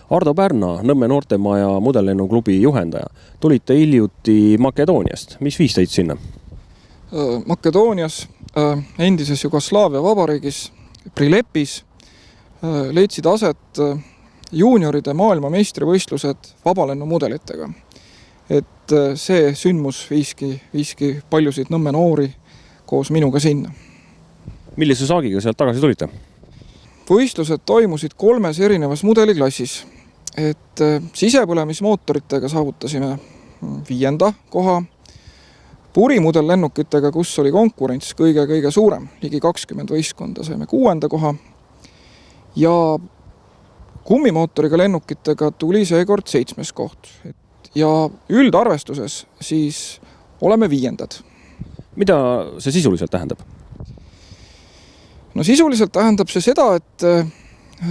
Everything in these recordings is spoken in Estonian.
Ardo Pärna, Nõmme noortemaja mudellennuklubi juhendaja. Tulite hiljuti Makedooniast. Mis viis teid sinna? Makedoonias, endises Jugoslaavia vabariigis, Prilepis leidsid aset juunioride maailmameistrivõistlused vabalennumudelitega. Et see sündmus viiski paljusid Nõmme noori koos minuga sinna. Millise saagiga sealt tagasi tulite? Võistlused toimusid 3 erinevas mudeliklassis. Et sisepõlemismootoritega saavutasime 5. koha, purimudellennukitega, kus oli konkurents kõige suurem, ligi 20 võistkonda, saime 6. koha ja kummimootoriga lennukitega tuli seekord 7. koht. Ja üldarvestuses siis oleme 5. Mida see sisuliselt tähendab? No sisuliselt tähendab see seda, et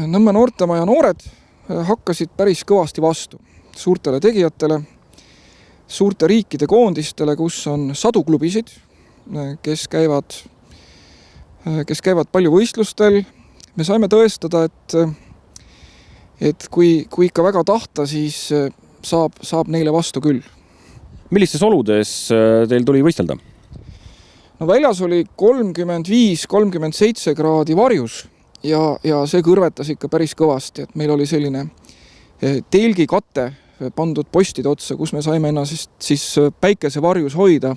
Nõmme noortemaja noored hakkasid päris kõvasti vastu suurtele tegijatele, suurte riikide koondistele, kus on sadu klubisid, kes käivad palju võistlustel. Me saime tõestada, et kui ikka väga tahta, siis saab neile vastu küll. Millistes oludes teil tuli võistelda? No väljas oli 35-37 kraadi varjus ja see kõrvetas ikka päris kõvasti, et meil oli selline telgikate pandud postide otsa, kus me saime ennast siis päikese varjus hoida.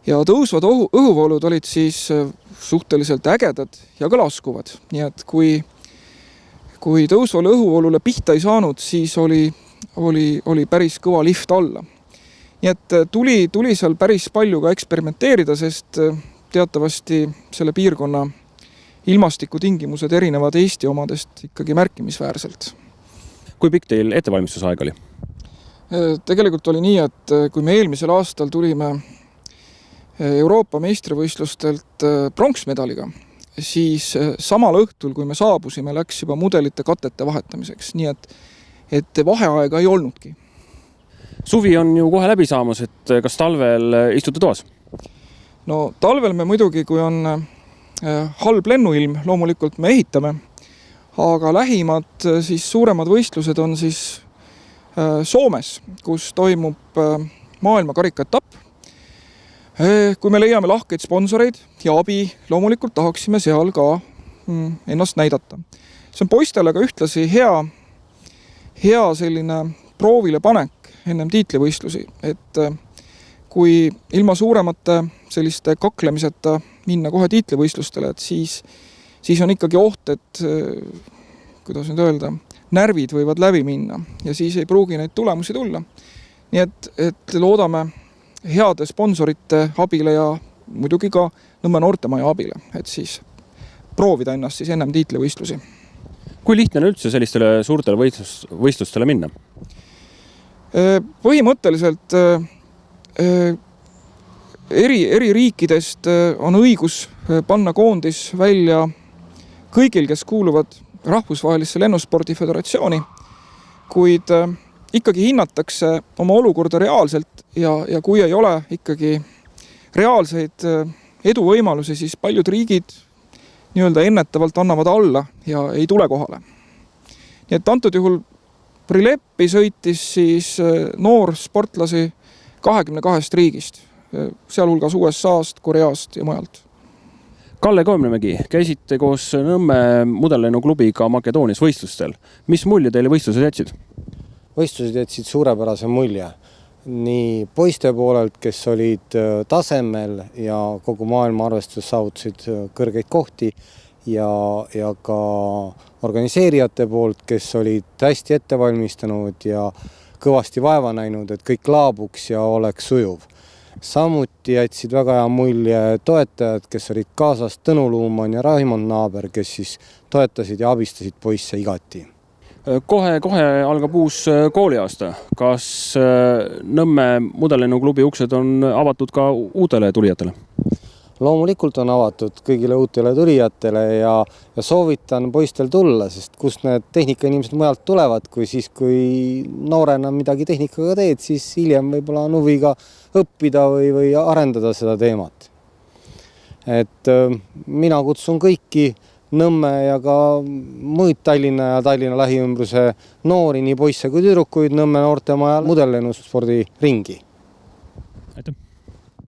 Ja tõusvad õhuvoolud olid siis suhteliselt ägedad ja ka laskuvad. Nii et kui tõusvale õhuvoolule pihta ei saanud, siis oli päris kõva lift alla. Nii et tuli seal päris palju ka eksperimenteerida, sest teatavasti selle piirkonna ilmastikutingimused erinevad Eesti omadest ikkagi märkimisväärselt. Kui pikk teil ettevalmistusaeg oli? Tegelikult oli nii, et kui me eelmisel aastal tulime Euroopa meistrivõistlustelt pronksmedaliga, siis samal õhtul, kui me saabusime, läks juba mudelite katete vahetamiseks, nii et vaheaega ei olnudki. Suvi on ju kohe läbi saamas, et kas talvel istute toas? No talvel me muidugi, kui on halb lennuilm, loomulikult me ehitame, aga lähimad siis suuremad võistlused on siis Soomes, kus toimub maailma karikaetapp. Kui me leiame lahkeid sponsoreid ja abi, loomulikult tahaksime seal ka ennast näidata. See on poistele ka ühtlasi hea selline proovile panek ennem tiitlivõistlusi, et kui ilma suuremate selliste kaklemiseta minna kohe tiitlivõistlustele, et siis on ikkagi oht, et kuidas nüüd öelda, närvid võivad läbi minna ja siis ei pruugi neid tulemusi tulla. Nii et loodame heade sponsorite abile ja muidugi ka Nõmme noortemaja abile, et siis proovida ennast siis ennem tiitlivõistlusi. Kui lihtne on üldse sellistele suurtele võistlustele minna? Põhimõtteliselt eri riikidest on õigus panna koondis välja kõigil, kes kuuluvad Rahvusvahelisse lennuspordi föderatsiooni, kuid ikkagi hinnatakse oma olukorda reaalselt ja kui ei ole ikkagi reaalseid eduvõimalusi, siis paljud riigid nii-öelda ennetavalt annavad alla ja ei tule kohale. Nii et antud juhul Prileppi sõitis siis noor sportlasi 22 riigist, sealhulgas USA-st, Koreast ja mujalt. Kalle Koemnemägi, käisite koos Nõmme mudellennuklubiga Makedoonias võistlustel. Mis mulje teile võistlused jätsid? Võistlused jätsid suurepärase mulje. Nii poiste poolelt, kes olid tasemel ja kogu maailma arvestus saavutasid kõrgeid kohti ja ka organiseerijate poolt, kes olid hästi ette valmistanud ja kõvasti vaeva näinud, et kõik laabuks ja oleks sujuv. Samuti jätsid väga hea mulje toetajad, kes olid kaasas Tõnu Luumann ja Raimond Naaber, kes siis toetasid ja abistasid poisse igati. Kohe algab uus kooliaasta. Kas Nõmme mudellennuklubi uksed on avatud ka uutele tulijatele? Loomulikult on avatud kõigile uutele tulijatele ja soovitan poistel tulla, sest kust need tehnikainimesed mujalt tulevad, kui noorena midagi tehnikaga teed, siis hiljem võib-olla on huvi ka õppida või arendada seda teemat. Et mina kutsun kõiki Nõmme ja ka muid Tallinna ja Tallinna lähiümbruse noori, nii poisse kui tüdrukuid Nõmme noortemajal mudellennuspordi ringi.